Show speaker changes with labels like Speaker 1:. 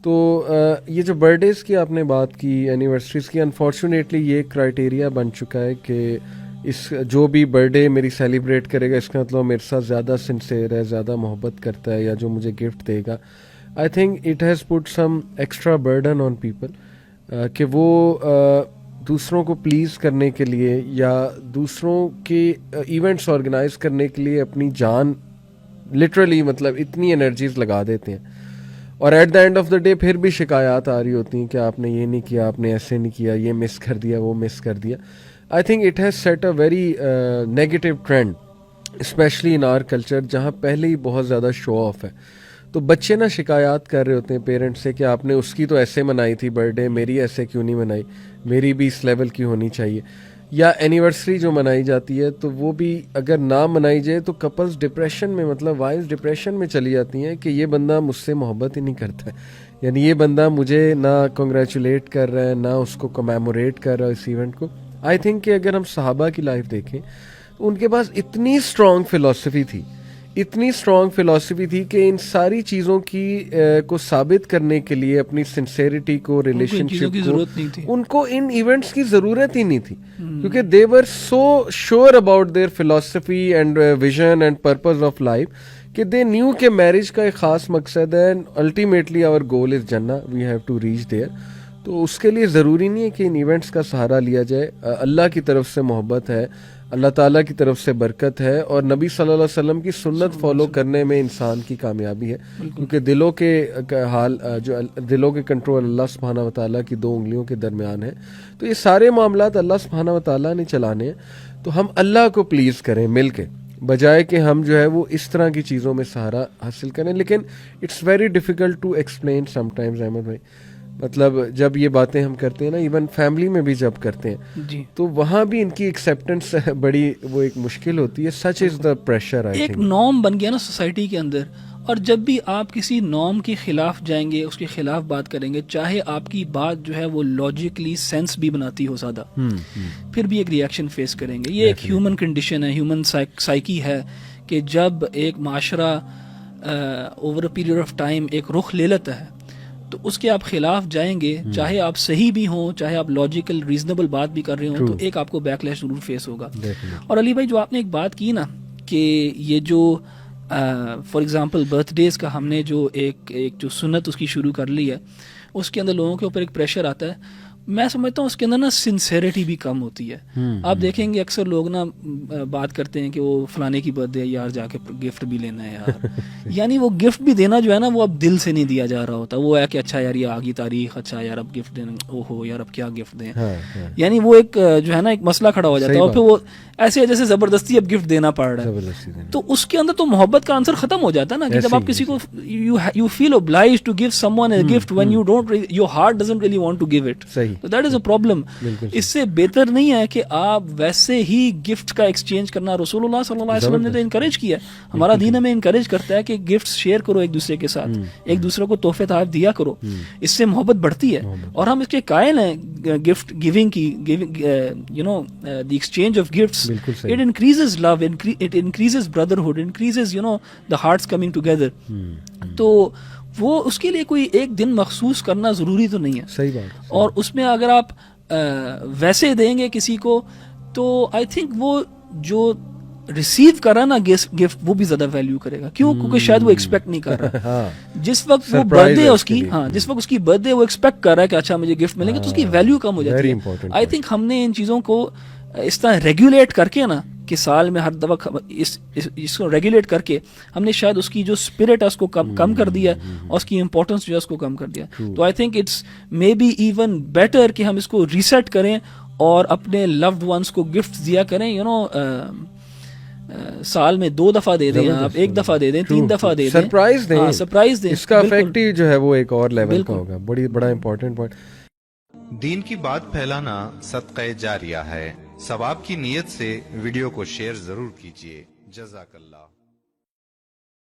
Speaker 1: تو یہ جو برتھ ڈیز کی آپ نے بات کی، اینیورسریز کی، انفارچونیٹلی یہ کرائٹیریا بن چکا ہے کہ اس جو بھی برتھ ڈے میری سیلیبریٹ کرے گا اس کا مطلب میرے ساتھ زیادہ سنسیئر ہے، زیادہ محبت کرتا ہے، یا جو مجھے گفٹ دے گا. I think it has put some extra burden on people کہ وہ دوسروں کو پلیز کرنے کے لیے یا دوسروں کے ایونٹس آرگنائز کرنے کے لیے اپنی جان لٹرلی مطلب اتنی انرجیز لگا دیتے ہیں، اور at the end of the day پھر بھی شکایات آ رہی ہوتی ہیں کہ آپ نے یہ نہیں کیا، آپ نے ایسے نہیں کیا، یہ مس کر دیا، وہ مس کر دیا. I think it has set a very negative trend especially in our culture, جہاں پہلے ہی بہت زیادہ شو آف ہے. تو بچے نا شکایات کر رہے ہوتے ہیں پیرنٹس سے کہ آپ نے اس کی تو ایسے منائی تھی برتھ ڈے، میری ایسے کیوں نہیں منائی، میری بھی اس لیول کی ہونی چاہیے. یا اینیورسری جو منائی جاتی ہے تو وہ بھی اگر نہ منائی جائے تو کپلز ڈپریشن میں، مطلب وائز ڈپریشن میں چلی جاتی ہیں کہ یہ بندہ مجھ سے محبت ہی نہیں کرتا ہے، یعنی یہ بندہ مجھے نہ کنگریچولیٹ کر رہا ہے، نہ اس کو کمیموریٹ کر رہا ہے اس ایونٹ کو. آئی تھنک کہ اگر ہم صحابہ کی لائف دیکھیں تو ان کے پاس اتنی اسٹرانگ فلاسفی تھی کہ ان ساری چیزوں کی کو ثابت کرنے کے لیے اپنی سنسیئرٹی کو، ریلیشن شپ کو، ان کو ان ایونٹس کی ضرورت ہی نہیں تھی، کیونکہ they were so sure about their philosophy and vision and purpose of life کہ دے نیو کہ میرج کا ایک خاص مقصد ہے، الٹیمیٹلی آور گول از جنہ، we have to reach there. تو اس کے لیے ضروری نہیں ہے کہ ان ایونٹس کا سہارا لیا جائے. اللہ کی طرف سے محبت ہے، اللہ تعالیٰ کی طرف سے برکت ہے، اور نبی صلی اللہ علیہ وسلم کی سنت فالو کرنے میں انسان کی کامیابی ہے، کیونکہ دلوں کے حال جو دلوں کے کنٹرول اللہ سبحانہ و تعالیٰ کی 2 انگلیوں کے درمیان ہے. تو یہ سارے معاملات اللہ سبحانہ و تعالیٰ نے چلانے ہیں، تو ہم اللہ کو پلیز کریں مل کے، بجائے کہ ہم جو ہے وہ اس طرح کی چیزوں میں سہارا حاصل کریں. لیکن it's very difficult to explain sometimes Ahmed بھائی، مطلب جب یہ باتیں ہم کرتے ہیں نا، ایون فیملی میں بھی جب کرتے ہیں
Speaker 2: جی،
Speaker 1: تو وہاں بھی ان کی ایکسیپٹنس بڑی وہ ایک مشکل ہوتی ہے. سچ از دا پریشر.
Speaker 2: ایک نارم بن گیا نا سوسائٹی کے اندر، اور جب بھی آپ کسی نارم کے خلاف جائیں گے، اس کے خلاف بات کریں گے، چاہے آپ کی بات جو ہے وہ لاجیکلی سینس بھی بناتی ہو زیادہ، پھر بھی ایک ریئیکشن فیس کریں گے. یہ ایک ہیومن کنڈیشن ہے، ہیومن سائیکی ہے کہ جب ایک معاشرہ over a period of time ایک رخ لے لیتا ہے تو اس کے آپ خلاف جائیں گے، چاہے آپ صحیح بھی ہوں، چاہے آپ لاجیکل ریزنیبل بات بھی کر رہے ہوں، تو ایک آپ کو بیک لیش ضرور فیس ہوگا. اور علی بھائی جو آپ نے ایک بات کی نا کہ یہ جو فار ایگزامپل برتھ ڈیز کا ہم نے جو ایک جو سنت اس کی شروع کر لی ہے، اس کے اندر لوگوں کے اوپر ایک پریشر آتا ہے. میں سمجھتا ہوں اس کے اندر نا سنسیئرٹی بھی کم ہوتی ہے. آپ دیکھیں گے اکثر لوگ نا بات کرتے ہیں کہ وہ فلانے کی برتھ ڈے یار جا کے گفٹ بھی لینا ہے یار یعنی وہ گفٹ بھی دینا جو ہے نا وہ اب دل سے نہیں دیا جا رہا ہوتا، وہ ہے کہ اچھا یار یہ آگی تاریخ، اچھا یار اب گفٹ دینا، او ہو یار اب کیا گفٹ دیں، یعنی وہ ایک جو ہے نا ایک مسئلہ کھڑا ہو جاتا ہے، اور پھر وہ ایسے جیسے زبردستی اب گفٹ دینا پڑ رہا ہے. تو اس کے اندر تو محبت کا عنصر ختم ہو جاتا ہے نا، کہ جب آپ کسی کو you feel obliged to give someone a gift when you don't your heart doesn't really want to give it. So that is a problem. اس سے بہتر نہیں ہے کہ آپ ویسے ہی گفٹ کا ایکسچینج کرنا. رسول اللہ صلی اللہ علیہ وسلم نے تو انکریج کیا، ہمارا دین ہمیں انکریج کرتا ہے کہ گفٹ شیئر کرو ایک دوسرے کے ساتھ، ایک دوسرے کو تحفے تحائف دیا کرو، اس سے محبت بڑھتی ہے. اور ہم اس کے قائل ہیں گفٹ گیونگ کی، you know the exchange of gifts, it increases love, it increases brotherhood, increases you know the hearts coming together. تو وہ اس کے لیے کوئی ایک دن مخصوص کرنا ضروری تو نہیں ہے.
Speaker 1: صحیح بات. اور
Speaker 2: اس میں اگر آپ ویسے دیں گے کسی کو تو آئی تھنک وہ جو ریسیو کر رہا نا گفٹ وہ بھی زیادہ ویلیو کرے گا. کیوں؟ کیونکہ شاید وہ ایکسپیکٹ نہیں کر رہا. جس وقت وہ برتھ ڈے اس کی، جس وقت اس کی برتھ ڈے وہ ایکسپیکٹ کر رہا ہے کہ اچھا مجھے گفٹ ملے گا، تو اس کی ویلیو کم ہو جاتی ہے. آئی تھنک ہم نے ان چیزوں کو اس طرح ریگولیٹ کر کے نا کہ سال میں ہر دفعہ اس کو ریگولیٹ کر کے ہم نے شاید اس کی جو اسپرٹ ہے اس کو کم کر دیا اور اس کی امپورٹنس جو ہے اس کو کم کر دیا. تو I think it's maybe even better کہ ہم اس کو ریسیٹ کریں اور اپنے لوڈ ونس کو گفٹ دیا کریں. یو نو سال میں 2 دفعہ دے دیں، آپ 1 دفعہ دے دیں، 3 دفعہ دے دیں، سرپرائز دیں.
Speaker 1: اس کا افیکٹ ہی جو ہے وہ ایک اور لیول کا ہوگا. بڑا امپورٹنٹ پوائنٹ.
Speaker 3: دین کی بات پھیلانا صدقہ جاریہ ہے. ثواب کی نیت سے ویڈیو کو شیئر ضرور کیجیے. جزاک اللہ.